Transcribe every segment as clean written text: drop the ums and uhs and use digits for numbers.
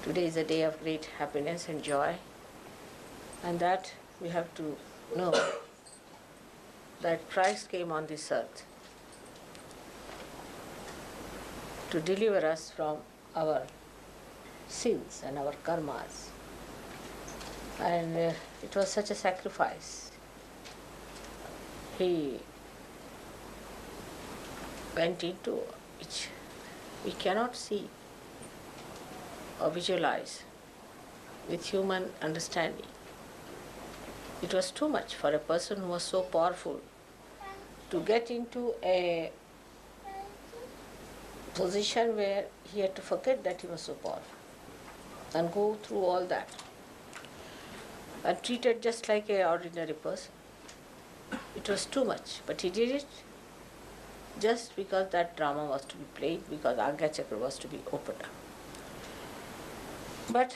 Today is a day of great happiness and joy, and that we have to know that Christ came on this earth to deliver us from our sins and our karmas. And it was such a sacrifice. He went into which we cannot see or visualize with human understanding. It was too much for a person who was so powerful to get into a position where he had to forget that he was so powerful and go through all that and treated just like an ordinary person. It was too much, but he did it just because that drama was to be played, because Agya Chakra was to be opened up. But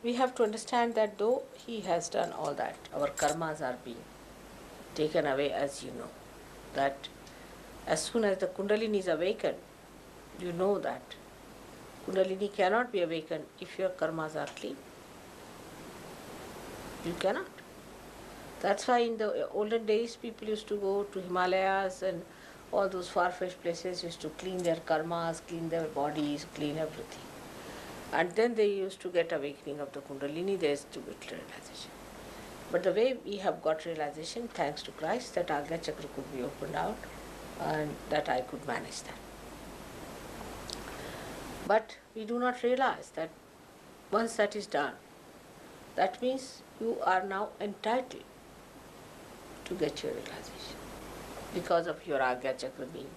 we have to understand that though he has done all that, our karmas are being taken away, as you know. That as soon as the Kundalini is awakened, you know that Kundalini cannot be awakened if your karmas are clean. You cannot. That's why in the olden days people used to go to Himalayas and all those far-fetched places, used to clean their karmas, clean their bodies, clean everything. And then they used to get awakening of the Kundalini, there is to get realization. But the way we have got realization, thanks to Christ, that Agya Chakra could be opened out and that I could manage that. But we do not realize that once that is done, that means you are now entitled to get your realization because of your Agya Chakra being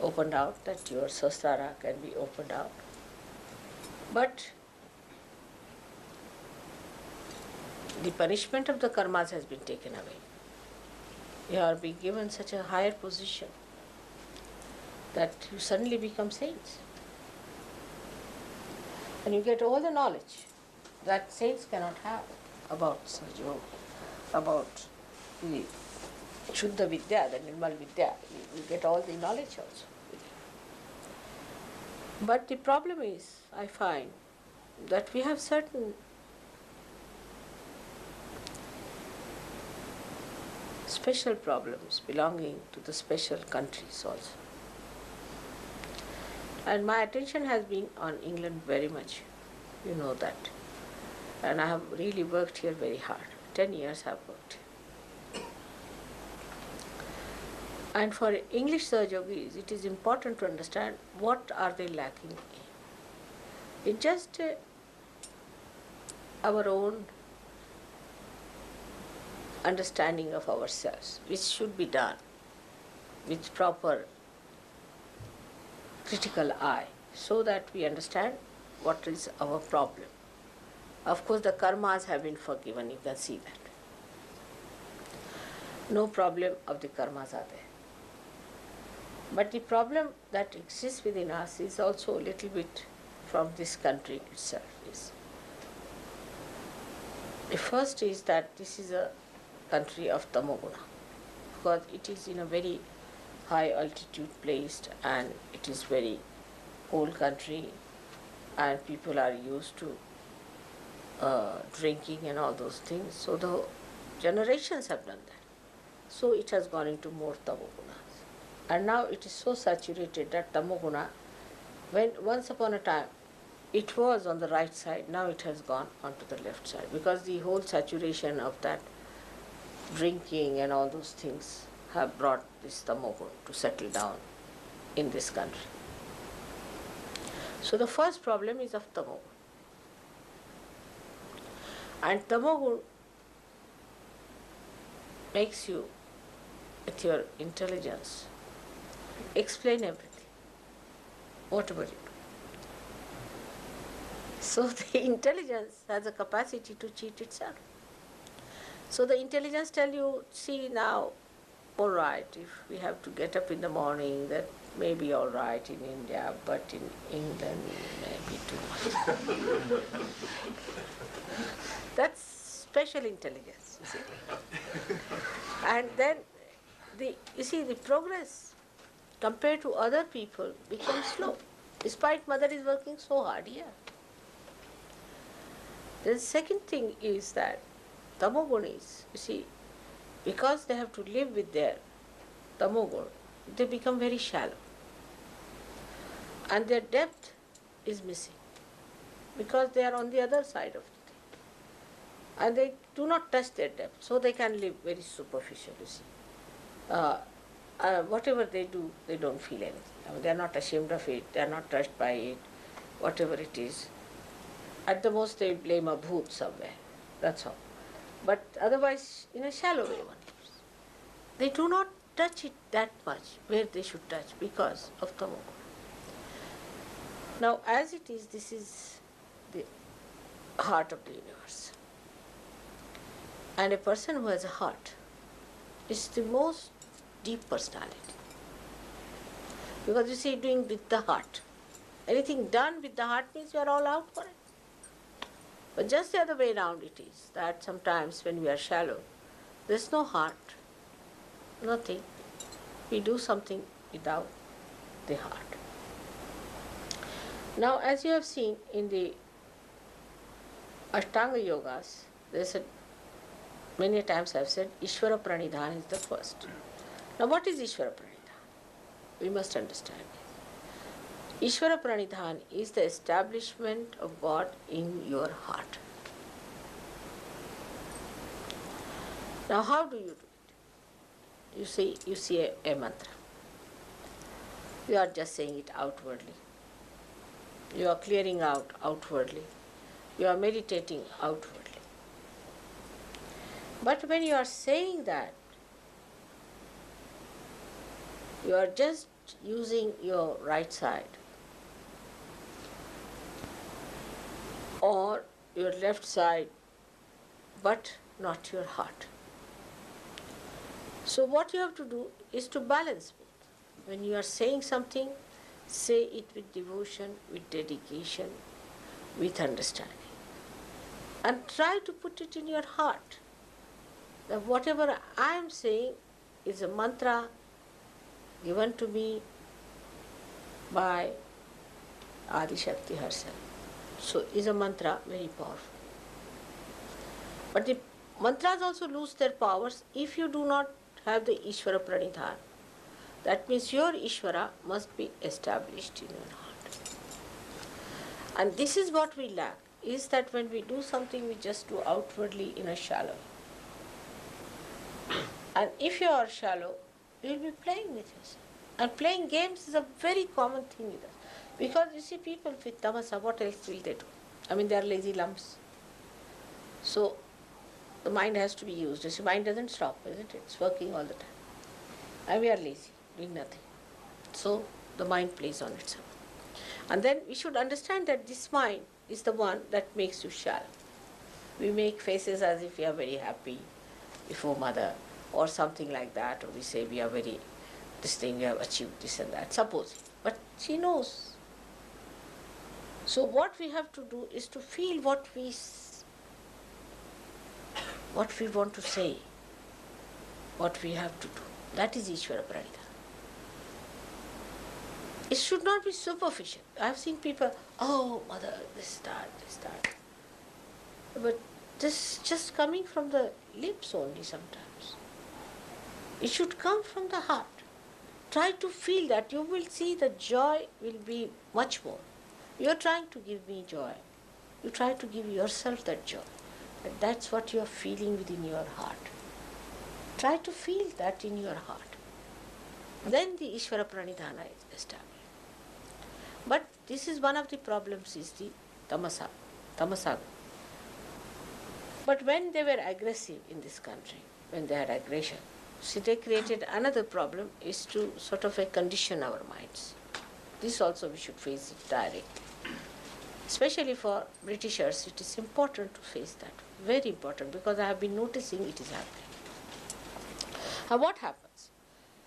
opened out, that your Sahasrara can be opened out. But the punishment of the karmas has been taken away. You are being given such a higher position that you suddenly become saints. And you get all the knowledge that saints cannot have about Sahaja, about the Shuddha Vidya, the Nirmal Vidya. You get all the knowledge also. But the problem is, I find, that we have certain special problems belonging to the special countries also. And my attention has been on England very much, you know that. And I have really worked here very hard. 10 years I have worked here. And for English Sahajogis, it is important to understand what are they lacking in. It's just our own understanding of ourselves, which should be done with proper critical eye, so that we understand what is our problem. Of course, the karmas have been forgiven, you can see that. No problem of the karmas are there. But the problem that exists within us is also a little bit from this country itself. The first is that this is a country of Tamoguna, because it is in a very high altitude placed and it is very old country and people are used to drinking and all those things. So the generations have done that. So it has gone into more Tamogunas. And now it is so saturated that Tamoguna, when once upon a time it was on the right side, now it has gone onto the left side, because the whole saturation of that drinking and all those things have brought this Tamogun to settle down in this country. So the first problem is of Tamogun. And Tamogun makes you, with your intelligence, explain everything, whatever you do. So the intelligence has a capacity to cheat itself. So the intelligence tell you, see now, all right, if we have to get up in the morning, that may be all right in India, but in England may be too much. That's special intelligence, you see. And then, you see, the progress compared to other people becomes slow, despite mother is working so hard here. The second thing is that tamogunis, you see, because they have to live with their tamogun, they become very shallow. And their depth is missing because they are on the other side of the thing. And they do not touch their depth, so they can live very superficial, you see. Whatever they do, they don't feel anything. I mean, they are not ashamed of it, they are not touched by it, whatever it is. At the most, they blame a bhoot somewhere, that's all. But otherwise, in a shallow way, one lives. They do not touch it that much where they should touch because of tamoguna. Now, as it is, this is the heart of the universe. And a person who has a heart is the most deep personality. Because you see, doing with the heart. Anything done with the heart means you are all out for it. But just the other way around it is, that sometimes when we are shallow, there is no heart, nothing. We do something without the heart. Now, as you have seen in the Ashtanga Yogas, there's many times I have said Ishvara Pranidhan is the first. Now, what is Ishvara Pranidhan? We must understand it. Ishvara Pranidhan is the establishment of God in your heart. Now, how do you do it? You see a mantra. You are just saying it outwardly. You are clearing out outwardly. You are meditating outwardly. But when you are saying that, you are just using your right side or your left side, but not your heart. So what you have to do is to balance both. When you are saying something, say it with devotion, with dedication, with understanding. And try to put it in your heart. That whatever I am saying is a mantra given to me by Adi Shakti herself. So is a mantra very powerful. But the mantras also lose their powers if you do not have the Ishvara Pranidhan. That means your Ishvara must be established in your heart. And this is what we lack, is that when we do something, we just do outwardly in a shallow. And if you are shallow, you will be playing with yourself. And playing games is a very common thing with us. Because you see, people with tamasa, what else will they do? I mean, they are lazy lumps. So the mind has to be used. You see, mind doesn't stop, isn't it? It's working all the time. And we are lazy, doing nothing. So the mind plays on itself. And then we should understand that this mind is the one that makes you shallow. We make faces as if we are very happy before mother or something like that, or we say we are very, this thing, we have achieved this and that, supposing. But she knows. So what we have to do is to feel what we want to say, what we have to do. That is Ishvara Pranidhan. It should not be superficial. I have seen people, oh, mother, this, that. But this is just coming from the lips only sometimes. It should come from the heart. Try to feel that. You will see the joy will be much more. You are trying to give me joy. You try to give yourself that joy. And that's what you are feeling within your heart. Try to feel that in your heart. Then the Ishvara Pranidhana is established. But this is one of the problems, is the tamasaga. But when they were aggressive in this country, when they had aggression, see, they created another problem, is to sort of condition our minds. This also we should face it directly. Especially for Britishers, it is important to face that. Very important, because I have been noticing it is happening. Now what happens?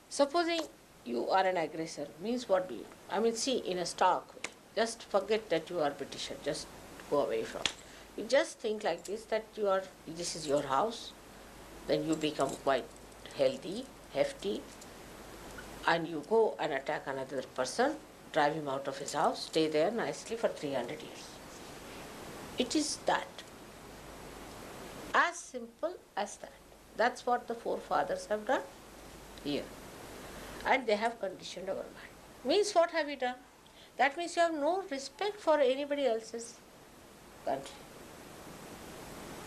Supposing you are an aggressor, means what do you do? I mean, see, in a stark way, just forget that you are Britisher, just go away from it. You just think like this, that this is your house, then you become quite healthy, hefty, and you go and attack another person, drive him out of his house, stay there nicely for 300 years. It is that. As simple as that. That's what the forefathers have done here. And they have conditioned our mind. Means what have you done? That means you have no respect for anybody else's country.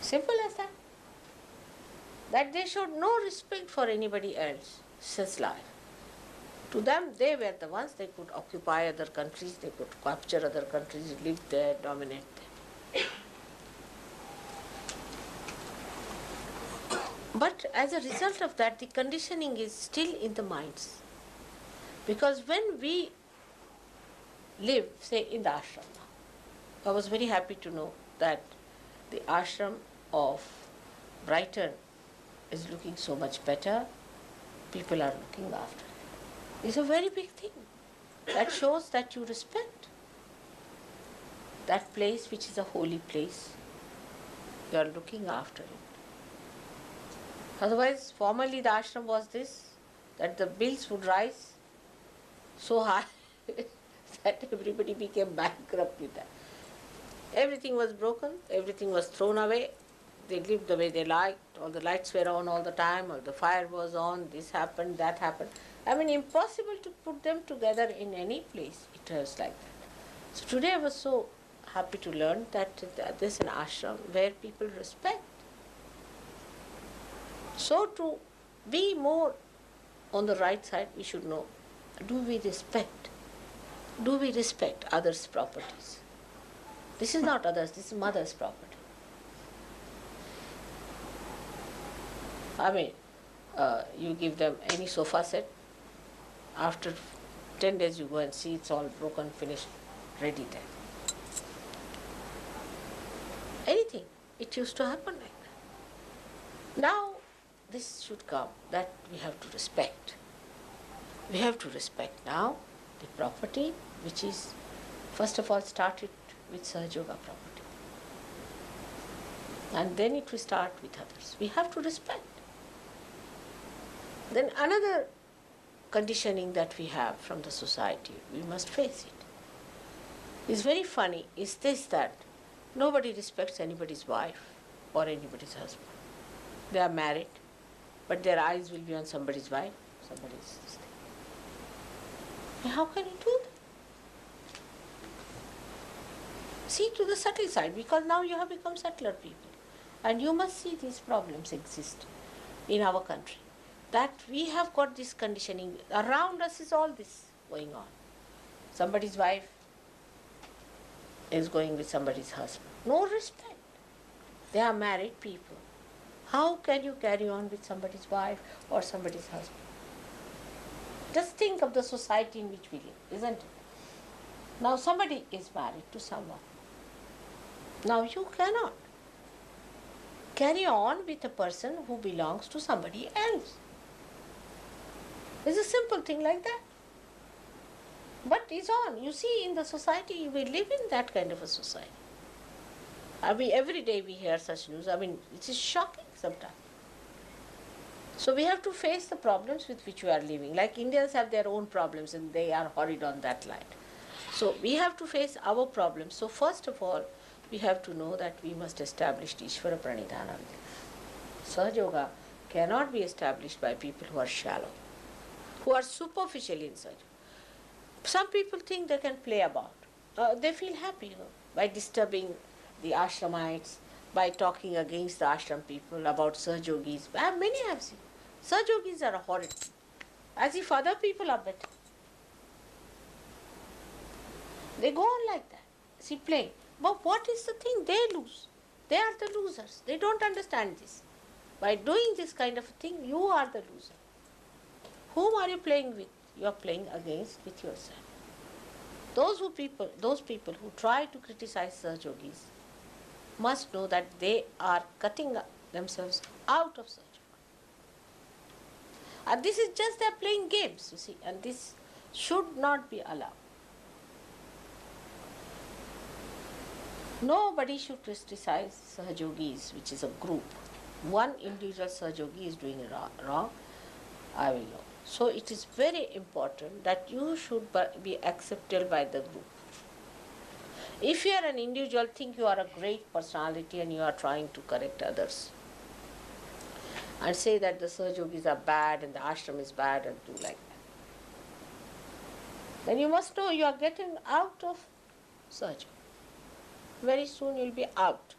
Simple as that. That they showed no respect for anybody else's life. To them, they were the ones, they could occupy other countries, they could capture other countries, live there, dominate them. But as a result of that, the conditioning is still in the minds. Because when we live, say, in the ashram now, I was very happy to know that the ashram of Brighton is looking so much better. People are looking after it. It's a very big thing. That shows that you respect that place, which is a holy place. You are looking after it. Otherwise, formerly the ashram was this, that the bills would rise so high that everybody became bankrupt with that. Everything was broken, everything was thrown away. They lived the way they liked, all the lights were on all the time, all the fire was on, this happened, that happened. I mean, impossible to put them together in any place. It was like that. So today I was so happy to learn that there's an ashram where people respect. So to be more on the right side, we should know, do we respect? Do we respect others' properties? This is not others, this is mother's property. I mean, you give them any sofa set, after 10 days you go and see it's all broken, finished, ready there. Anything. It used to happen like that. Now, this should come, that we have to respect. We have to respect now the property, which is, first of all, started with Sahaja Yoga property. And then it will start with others. We have to respect. Then another conditioning that we have from the society, we must face it. It's very funny, is this that nobody respects anybody's wife or anybody's husband. They are married, but their eyes will be on somebody's wife, somebody's this thing. How can you do that? See to the subtle side, because now you have become subtler people. And you must see these problems exist in our country. That we have got this conditioning. Around us is all this going on. Somebody's wife is going with somebody's husband. No respect. They are married people. How can you carry on with somebody's wife or somebody's husband? Just think of the society in which we live, isn't it? Now somebody is married to someone. Now you cannot carry on with a person who belongs to somebody else. It's a simple thing like that. But it's on. You see, in the society, we live in that kind of a society. I mean, every day we hear such news. I mean, it is shocking sometimes. So we have to face the problems with which we are living. Like Indians have their own problems and they are horrid on that line. So we have to face our problems. So first of all, we have to know that we must establish Ishvara Pranidhana. Sahaja Yoga cannot be established by people who are shallow, who are superficial in Sahaja. Some people think they can play about. They feel happy, by disturbing the ashramites, by talking against the ashram people about Sahaja Yogis. Many have seen. Sahaja Yogis are horrid, as if other people are better. They go on like that, see, playing. But what is the thing? They lose. They are the losers. They don't understand this. By doing this kind of a thing, you are the loser. Whom are you playing with? You are playing against with yourself. Those people who try to criticize Sahaja Yogis must know that they are cutting themselves out of Sahaja Yoga. And this is just they are playing games, you see, and this should not be allowed. Nobody should criticize Sahaja Yogis, which is a group. One individual Sahaja Yogi is doing wrong, I will know. So it is very important that you should be accepted by the group. If you are an individual, think you are a great personality and you are trying to correct others. and say that the Sahajogis are bad and the ashram is bad and do like that. Then you must know you are getting out of Sahaja. Very soon you will be out.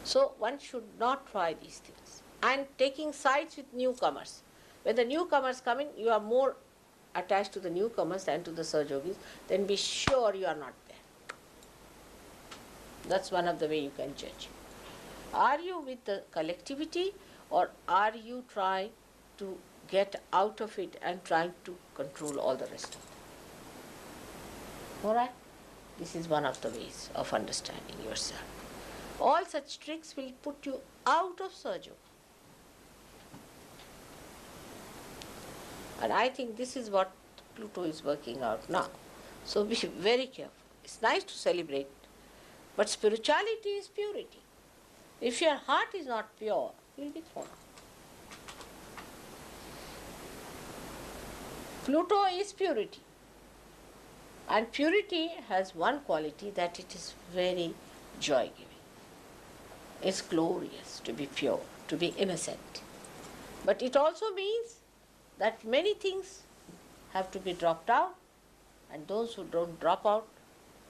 So one should not try these things. And taking sides with newcomers. When the newcomers come in, you are more attached to the newcomers than to the Sahajogis, then be sure you are not there. That's one of the way you can judge. Are you with the collectivity, or are you trying to get out of it and trying to control all the rest of them? Alright? This is one of the ways of understanding yourself. All such tricks will put you out of Sahaja. And I think this is what Pluto is working out now. So be very careful. It's nice to celebrate, but spirituality is purity. If your heart is not pure, you will be thrown out. Pluto is purity. And purity has one quality, that it is very joy-giving. It's glorious to be pure, to be innocent. But it also means that many things have to be dropped out, and those who don't drop out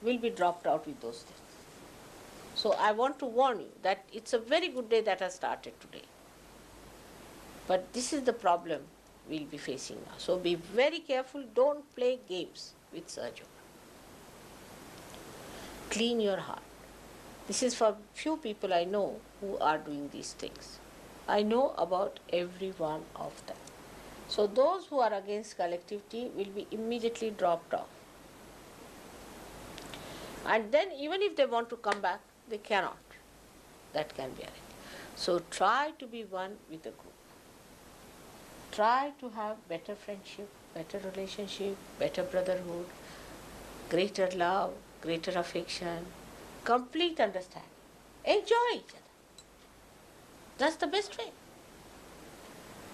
will be dropped out with those things. So I want to warn you that it's a very good day that has started today. But this is the problem we'll be facing now. So be very careful, don't play games with Sahaja. Clean your heart. This is for few people I know who are doing these things. I know about every one of them. So those who are against collectivity will be immediately dropped off. And then even if they want to come back, they cannot. That can be arranged. So try to be one with the group. Try to have better friendship, better relationship, better brotherhood, greater love, greater affection, complete understanding. Enjoy each other. That's the best way.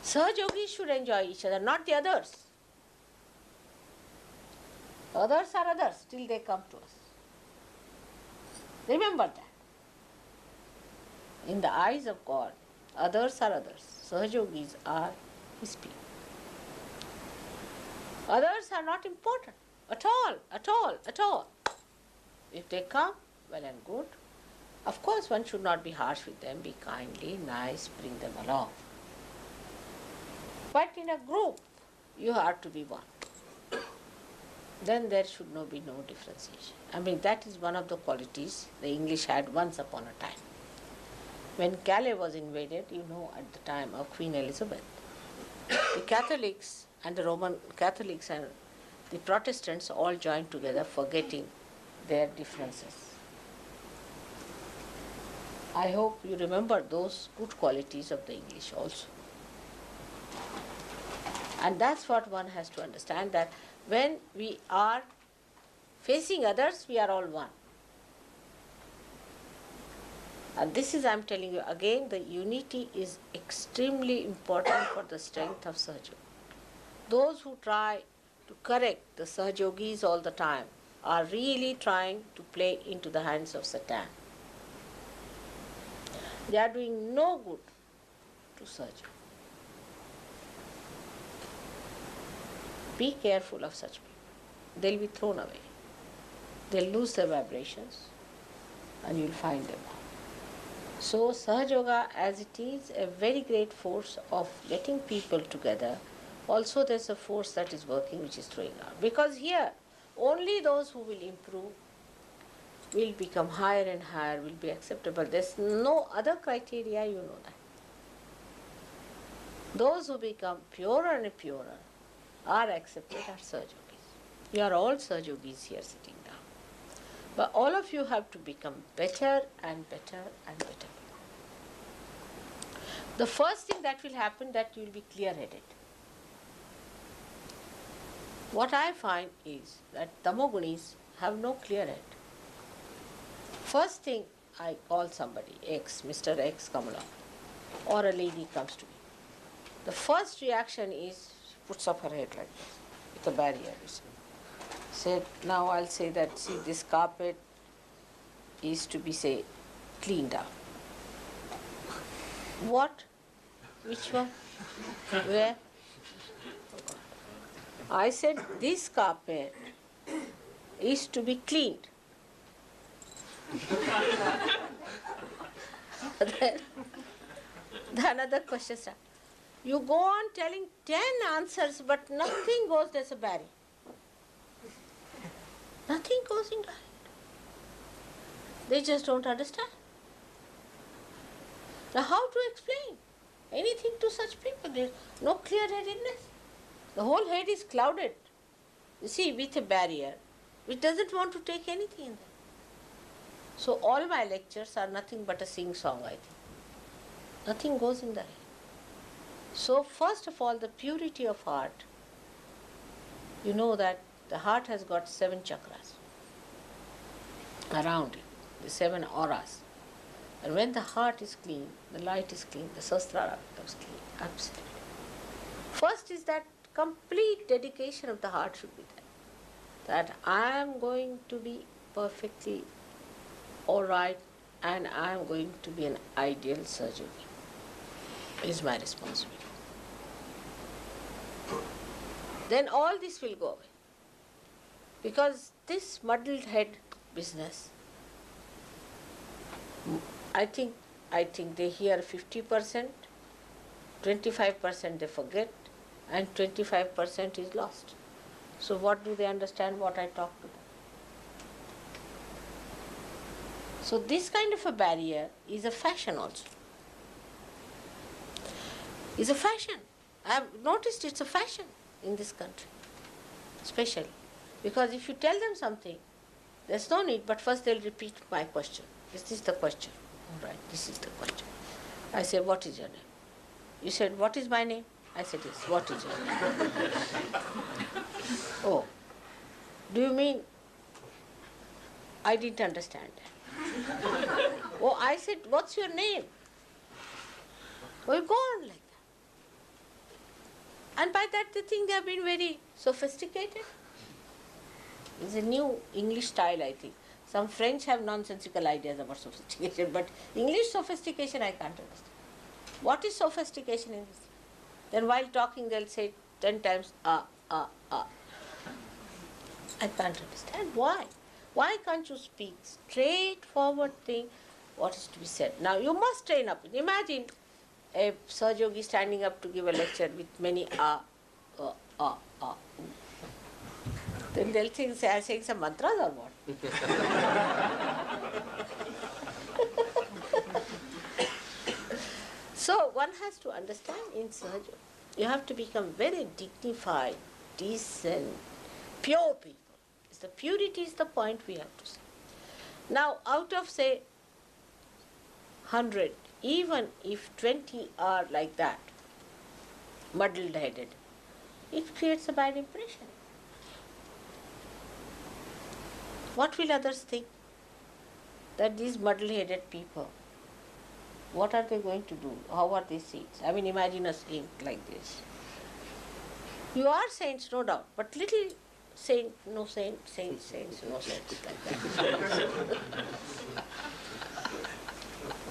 Sahajogis should enjoy each other, not the others. Others are others till they come to us. Remember that. In the eyes of God, others are others. Sahajogis are His people. Others are not important at all, at all, at all. If they come, well and good. Of course, one should not be harsh with them. Be kindly, nice, bring them along. But in a group, you have to be one. Then there should be no differentiation. I mean, that is one of the qualities the English had once upon a time. When Calais was invaded, at the time of Queen Elizabeth, the Catholics and the Roman Catholics and the Protestants all joined together, forgetting their differences. I hope you remember those good qualities of the English also. And that's what one has to understand, that when we are facing others, we are all one. And this is, I am telling you again, the unity is extremely important for the strength of Sahaja. Those who try to correct the Sahajogis all the time are really trying to play into the hands of Satan. They are doing no good to Sahaja. Be careful of such people. They'll be thrown away. They'll lose their vibrations and you'll find them out. So Sahaja Yoga, as it is a very great force of getting people together, also there's a force that is working which is throwing out. Because here, only those who will improve will become higher and higher, will be acceptable. There's no other criteria, you know that. Those who become purer and purer are accepted are Sahajogis. You are all Sahajogis here sitting down. But all of you have to become better and better and better. The first thing that will happen, that you will be clear-headed. What I find is that Tamogunis have no clear head. First thing, I call somebody, X, Mr. X, come along, or a lady comes to me. The first reaction is, she puts up her head like this, with a barrier. Said, now I'll say that, see, this carpet is to be, say, cleaned up. What? Which one? Where? I said this carpet is to be cleaned. Then the another question starts. You go on telling 10 answers, but nothing goes, there's a barrier. Nothing goes into it. They just don't understand. Now, how to explain anything to such people? There's no clear-headedness. The whole head is clouded, you see, with a barrier which doesn't want to take anything in there. So, all my lectures are nothing but a sing-song, I think. Nothing goes in the head. So, first of all, the purity of heart. You know that the heart has got 7 chakras around it, the 7 auras. And when the heart is clean, the light is clean, the sahasrara becomes clean, absolutely. First is that complete dedication of the heart should be there. That I am going to be perfectly alright and I am going to be an ideal surgeon. Is my responsibility. Then all this will go away. Because this muddled head business, I think they hear 50%, 25% they forget, and 25% is lost. So what do they understand what I talk to them? So this kind of a barrier is a fashion also. Is a fashion. I have noticed it's a fashion in this country, especially. Because if you tell them something, there's no need, but first they'll repeat my question. Is this the question? All right, this is the question. I say, what is your name? You said, what is my name? I said, yes, what is your name? Oh, do you mean I didn't understand that? Oh, I said, what's your name? Well, go on like that. And by that they think they have been very sophisticated. It's a new English style, I think. Some French have nonsensical ideas about sophistication, but English sophistication I can't understand. What is sophistication in this? Then while talking they'll say 10 times, I can't understand. Why? Why can't you speak straightforward thing, what is to be said? Now you must train up. Imagine a Sahaj Yogi standing up to give a lecture with many Then they'll think I'm saying some mantras or what? So one has to understand in Sahaj Yoga, you have to become very dignified, decent, pure people. The purity is the point we have to say. Now out of say 100, even if 20 are like that, muddled headed, it creates a bad impression. What will others think? That these muddle headed people, what are they going to do? How are they saints? I mean, imagine a saint like this. You are saints, no doubt, but little saint, no saint, saints, no saints like that.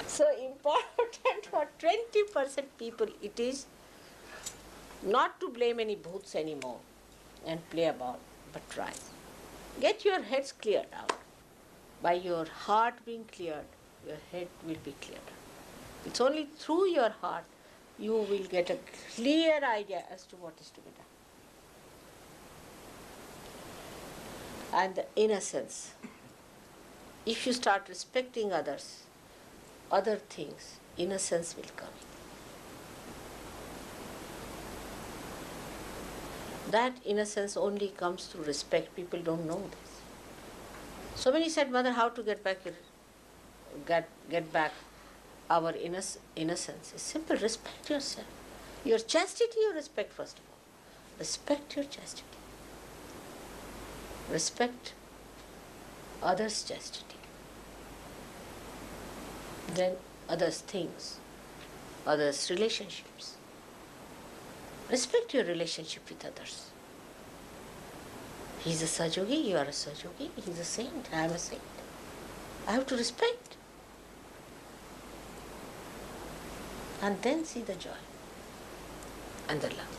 So important for 20% people it is not to blame any bhoots anymore and play about, but try. Get your heads cleared out. By your heart being cleared, your head will be cleared out. It's only through your heart you will get a clear idea as to what is to be done. And the innocence. If you start respecting others, other things, innocence will come in. That innocence only comes through respect. People don't know this. So many said, Mother, how to get back our innocence? It's simple. Respect yourself. Your chastity you respect first of all. Respect your chastity. Respect others' chastity. Then others' things, others' relationships. Respect your relationship with others. He's a Sahaj Yogi, you are a Sahaj Yogi, he's a saint, I am a saint. I have to respect. and then see the joy and the love.